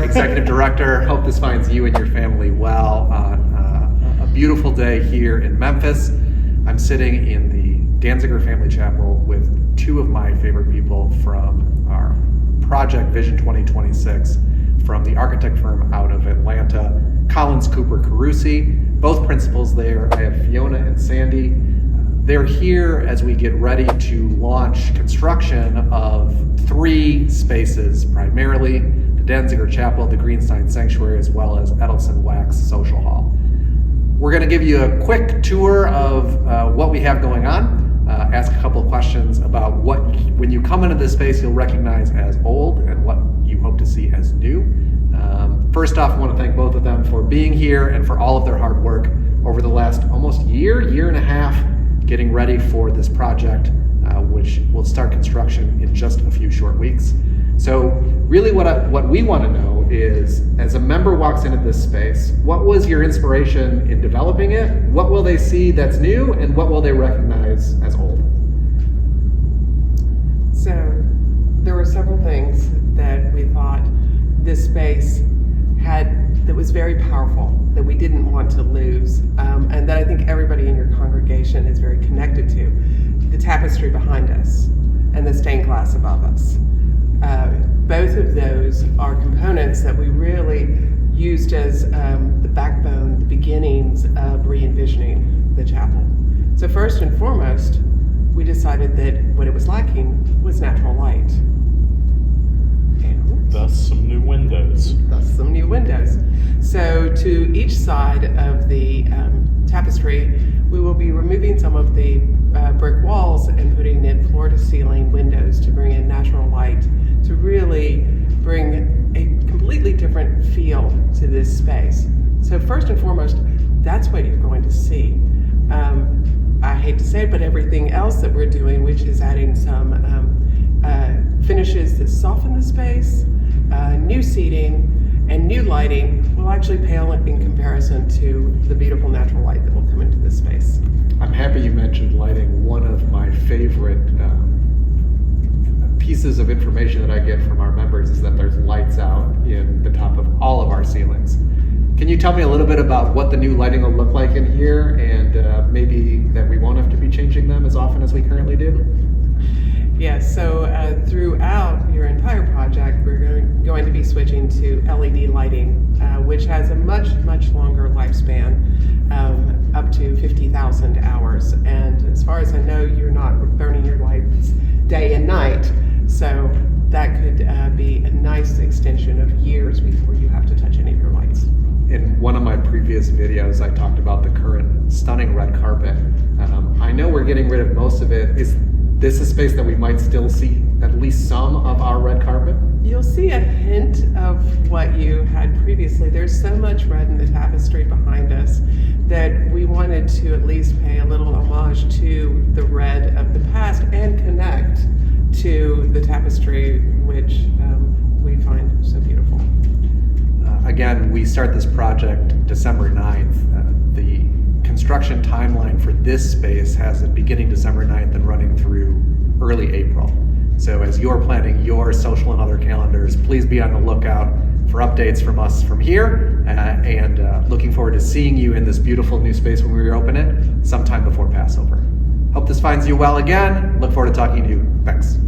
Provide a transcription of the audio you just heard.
Executive Director. Hope this finds you and your family well on a beautiful day here in Memphis. I'm sitting in the Danziger Family Chapel with two of my favorite people from our project Vision 2026 from the architect firm out of Atlanta, Collins Cooper Carusi, both principals there. I have Fiona and Sandy. They're here as we get ready to launch construction of 3 spaces, primarily the Danziger Chapel, the Greenstein Sanctuary, as well as Edelson Wax Social Hall. We're going to give you a quick tour of what we have going on, ask a couple of questions about what, when you come into this space, you'll recognize as old and what you hope to see as new. First off, I want to thank both of them for being here and for all of their hard work over the last almost year and a half, getting ready for this project, which will start construction in just a few short weeks. So really what we want to know is, as a member walks into this space, what was your inspiration in developing it? What will they see that's new, and what will they recognize as old? So there were several things that we thought this space had that was very powerful, that we didn't want to lose, and that I think everybody in your congregation is very connected to. The tapestry behind us and the stained glass above us. Both of those are components that we really used as the backbone, the beginnings of re-envisioning the chapel. So first and foremost, we decided that what it was lacking was natural light. Thus some new windows. So to each side of the tapestry, we will be removing some of the brick walls and putting in floor-to-ceiling windows to bring in natural light, to really bring a completely different feel to this space. So first and foremost, that's what you're going to see. I hate to say it, but everything else that we're doing, which is adding some finishes that soften the space, new seating, and new lighting, will actually pale in comparison to the beautiful natural light that will come into this space. I'm happy you mentioned lighting. One of my favorite pieces of information that I get from our members is that there's lights out in the top of all of our ceilings. Can you tell me a little bit about what the new lighting will look like in here, and maybe that we won't have to be changing them as often as we currently do? Yes, so throughout your entire project, we're going to be switching to LED lighting, which has a much longer lifespan, up to 50,000 hours. And as far as I know, you're not burning your lights day and night, so that could be a nice extension of years before you have to touch any of your lights. In one of my previous videos, I talked about the current stunning red carpet. I know we're getting rid of most of it. Is this a space that we might still see at least some of our red carpet? You'll see a hint of what you had previously. There's so much red in the tapestry behind us that we wanted to at least pay a little homage to the red of the past and connect to the tapestry, which we find so beautiful. Again, we start this project December 9th. The construction timeline for this space has it beginning December 9th and running through early April. So as you're planning your social and other calendars, please be on the lookout for updates from us from here, and looking forward to seeing you in this beautiful new space when we reopen it sometime before Passover. Hope this finds you well again. Look forward to talking to you. Thanks.